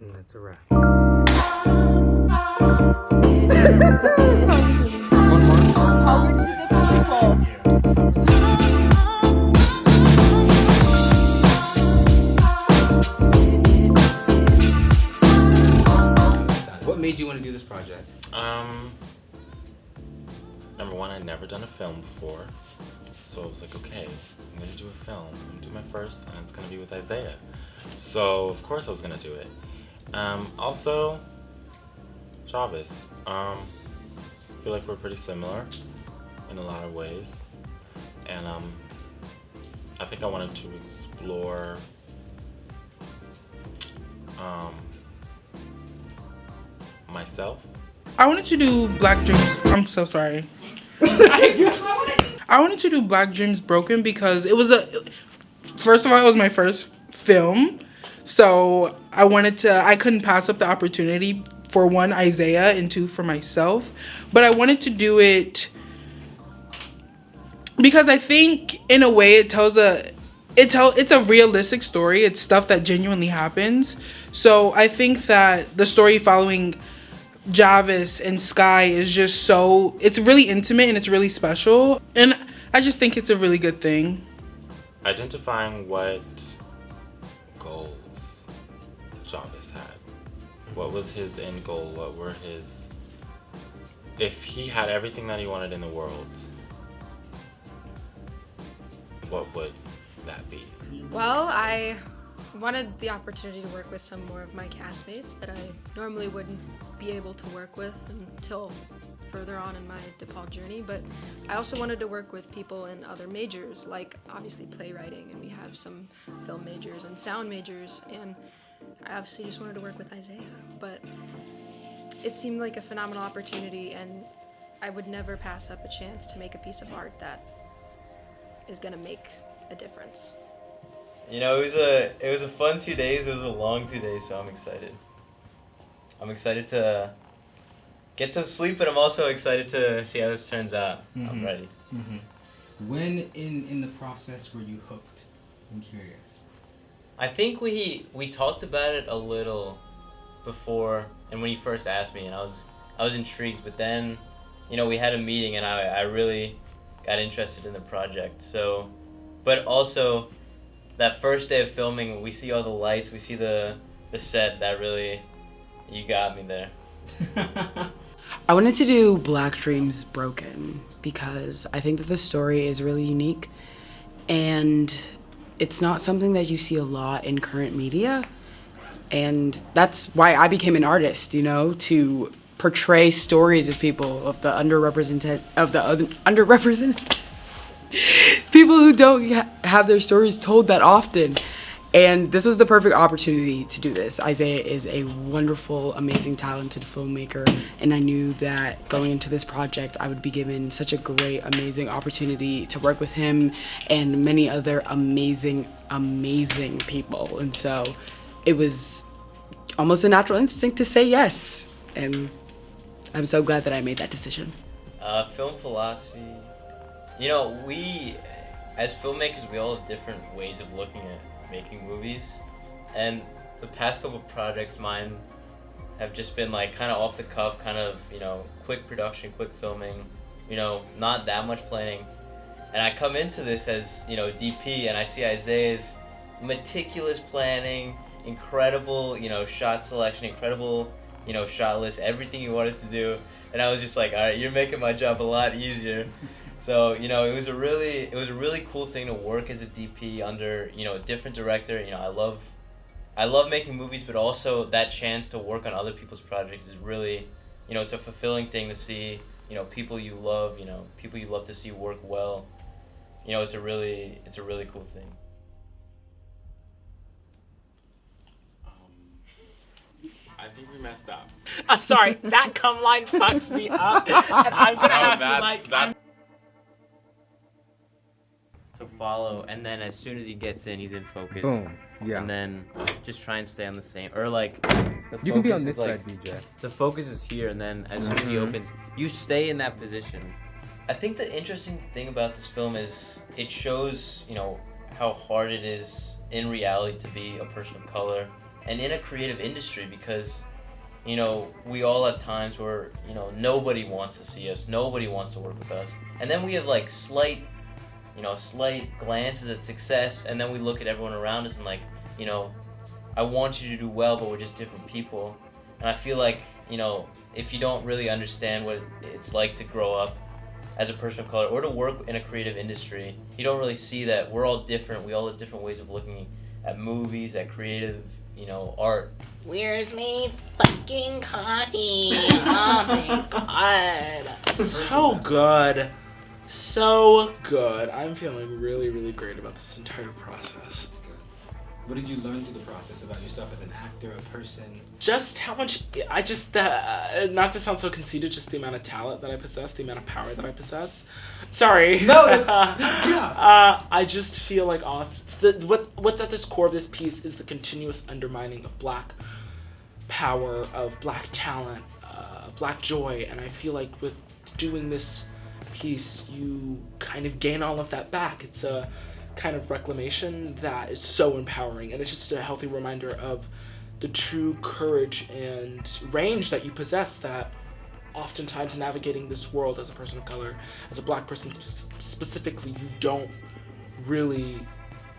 And that's a wrap. One more. Over to the people. What made you want to do this project? Number one, I'd never done a film before. So I was like, okay, I'm gonna do a film. I'm gonna do my first, and it's gonna be with ISAIAH. So of course I was gonna do it. Also, Chavez. I feel like we're pretty similar in a lot of ways, and I think I wanted to explore myself. I wanted to do Black Dreams. I'm so sorry. I wanted to do Black Dreams Broken because it was first of all, it was my first film. So I couldn't pass up the opportunity for one, ISAIAH, and two, for myself. But I wanted to do it because I think in a way it's a realistic story. It's stuff that genuinely happens. So I think that the story following Javis and Sky is just it's really intimate and it's really special. And I just think it's a really good thing. Identifying what goals Javis had. What was his end goal? What were his... If he had everything that he wanted in the world, what would that be? Well, I wanted the opportunity to work with some more of my castmates that I normally wouldn't be able to work with until further on in my DePaul journey, but I also wanted to work with people in other majors, like obviously playwriting, and we have some film majors and sound majors, and I obviously just wanted to work with ISAIAH, but it seemed like a phenomenal opportunity, and I would never pass up a chance to make a piece of art that is gonna make a difference. You know, it was a fun 2 days. It was a long 2 days, so I'm excited. I'm excited to get some sleep, but I'm also excited to see how this turns out. I'm ready. When in the process were you hooked? I'm curious. I think we talked about it a little before, and when he first asked me, and I was intrigued. But then, you know, we had a meeting, and I really got interested in the project. So, but also, that first day of filming, we see all the lights, we see the set. That really, you got me there. I wanted to do Black Dreams Broken because I think that the story is really unique, and it's not something that you see a lot in current media, and that's why I became an artist, you know, to portray stories of people, of the underrepresented people who don't have their stories told that often. And this was the perfect opportunity to do this. ISAIAH is a wonderful, amazing, talented filmmaker, and I knew that going into this project, I would be given such a great, amazing opportunity to work with him and many other amazing, amazing people. And so it was almost a natural instinct to say yes. And I'm so glad that I made that decision. Film philosophy. You know, we, as filmmakers, we all have different ways of looking at making movies, and the past couple projects mine have just been like kind of off the cuff, kind of, you know, quick production, quick filming, you know, not that much planning. And I come into this as, you know, DP, and I see ISAIAH's meticulous planning, incredible, you know, shot selection, incredible, you know, shot list, everything you wanted to do, and I was just like, all right, you're making my job a lot easier. So, you know, it was a really cool thing to work as a DP under, you know, a different director. You know, I love making movies, but also that chance to work on other people's projects is really, you know, it's a fulfilling thing to see, you know, people you love to see work well. You know, it's a really cool thing. I think we messed up. I'm sorry, that come line fucks me up, and I'm gonna have to like. To follow, and then as soon as he gets in, he's in focus. Boom. Yeah. And then just try and stay on the same, or like You can be on focus this is, like, side, BJ. The focus is here, and then as soon as he opens, you stay in that position. I think the interesting thing about this film is it shows, you know, how hard it is in reality to be a person of color, and in a creative industry, because you know, we all have times where, you know, nobody wants to see us, nobody wants to work with us, and then we have like slight glances at success, and then we look at everyone around us and like, you know, I want you to do well, but we're just different people. And I feel like, you know, if you don't really understand what it's like to grow up as a person of color or to work in a creative industry, you don't really see that we're all different. We all have different ways of looking at movies, at creative, you know, art. Where's me fucking coffee? Oh my god. So good. So good. I'm feeling really, really great about this entire process. What did you learn through the process about yourself as an actor, a person? Just how much, not to sound so conceited, just the amount of talent that I possess, the amount of power that I possess. Sorry. No, yeah. I just feel like what's at this core of this piece is the continuous undermining of Black power, of Black talent, Black joy, and I feel like with doing this piece, you kind of gain all of that back. It's a kind of reclamation that is so empowering, and it's just a healthy reminder of the true courage and range that you possess, that oftentimes navigating this world as a person of color, as a Black person specifically, you don't really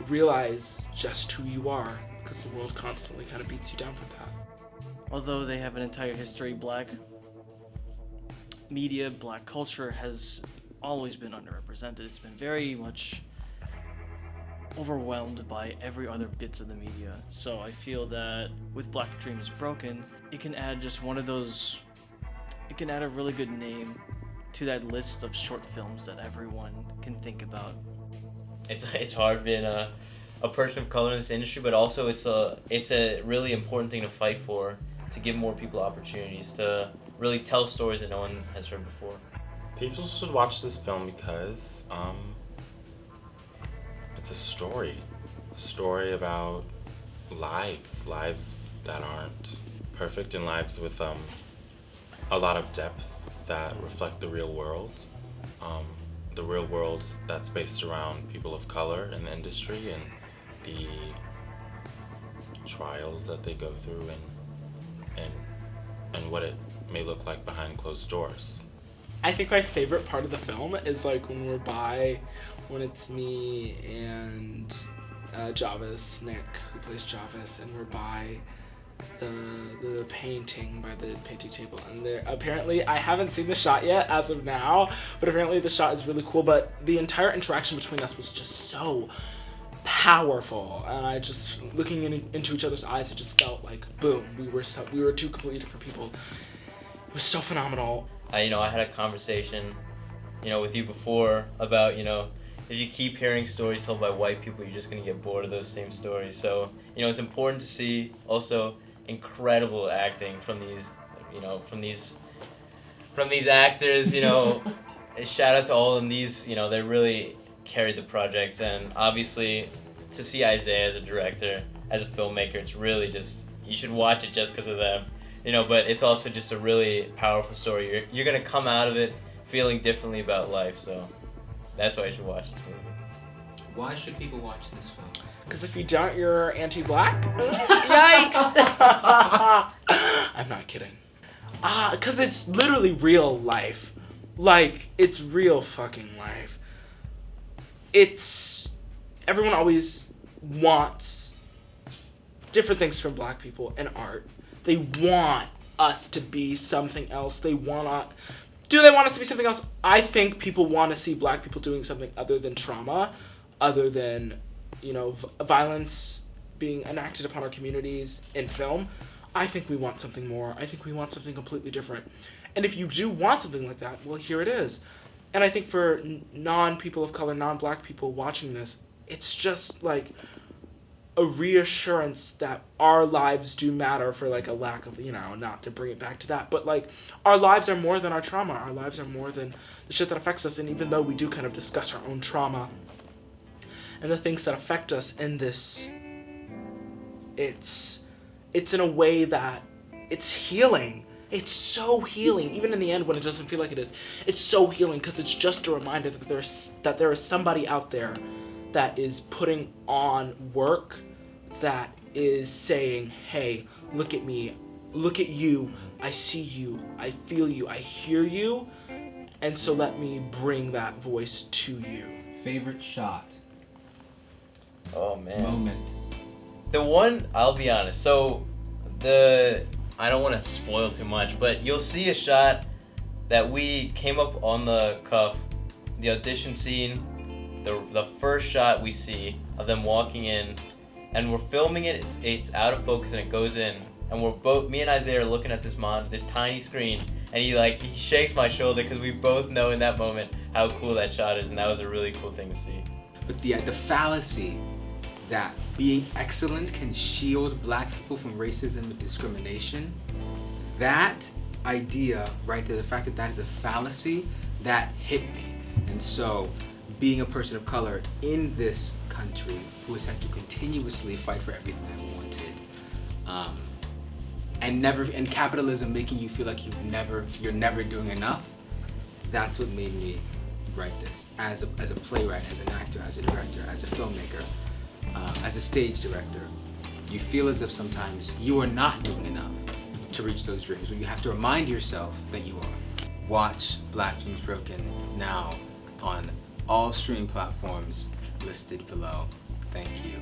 realize just who you are, because the world constantly kind of beats you down for that. Although they have an entire history, Black media, Black culture has always been underrepresented. It's been very much overwhelmed by every other bits of the media. So I feel that with Black Dreams Broken, it can add just one of those, it can add a really good name to that list of short films that everyone can think about. It's hard being a person of color in this industry, but also it's a really important thing to fight for, to give more people opportunities, to really tell stories that no one has heard before. People should watch this film because it's a story about lives that aren't perfect, and lives with a lot of depth that reflect the real world. The real world that's based around people of color in the industry and the trials that they go through and what it may look like behind closed doors. I think my favorite part of the film is like when it's me and Jarvis, Nick, who plays Jarvis, and we're by the painting, by the painting table, and there apparently, I haven't seen the shot yet as of now, but apparently the shot is really cool, but the entire interaction between us was just so powerful, and I just, looking into each other's eyes, it just felt like, boom, we were two completely different people. It was so phenomenal. I had a conversation, with you before about, if you keep hearing stories told by white people, you're just gonna get bored of those same stories. So, it's important to see also incredible acting from these actors. Shout out to all of them. These, they really carried the project, and obviously to see ISAIAH as a director, as a filmmaker, it's really just, you should watch it just because of them. But it's also just a really powerful story. You're gonna come out of it feeling differently about life, so that's why you should watch this movie. Why should people watch this film? Because if you don't, you're anti-Black? Yikes! I'm not kidding. Because it's literally real life. Like, it's real fucking life. Everyone always wants different things from Black people in art. They want us to be something else. Do they want us to be something else? I think people want to see Black people doing something other than trauma, other than, violence being enacted upon our communities in film. I think we want something more. I think we want something completely different. And if you do want something like that, well, here it is. And I think for non-people of color, non-Black people watching this, it's just like a reassurance that our lives do matter, for like a lack of, not to bring it back to that, but like our lives are more than our trauma. Our lives are more than the shit that affects us. And even though we do kind of discuss our own trauma and the things that affect us in this, it's in a way that it's healing. It's so healing, even in the end when it doesn't feel like it is. It's so healing because it's just a reminder that there is somebody out there that is putting on work that is saying, hey, look at me, look at you, I see you, I feel you, I hear you, and so let me bring that voice to you. Favorite shot? Oh man. Moment. The one, I'll be honest. So I don't want to spoil too much, but you'll see a shot that we came up on the cuff, the audition scene, the first shot we see of them walking in, and we're filming it. It's out of focus and it goes in, and we're both, me and Isaiah are looking at this tiny screen, and he shakes my shoulder because we both know in that moment how cool that shot is, and that was a really cool thing to see. But the fallacy that being excellent can shield black people from racism and discrimination, that idea right there, the fact that that is a fallacy, that hit me. And so being a person of color in this country who has had to continuously fight for everything I wanted, and capitalism making you feel like you're never doing enough, that's what made me write this as a playwright, as an actor, as a director, as a filmmaker, as a stage director. You feel as if sometimes you are not doing enough to reach those dreams, but you have to remind yourself that you are. Watch Black Dreams Broken now on all streaming platforms listed below. Thank you.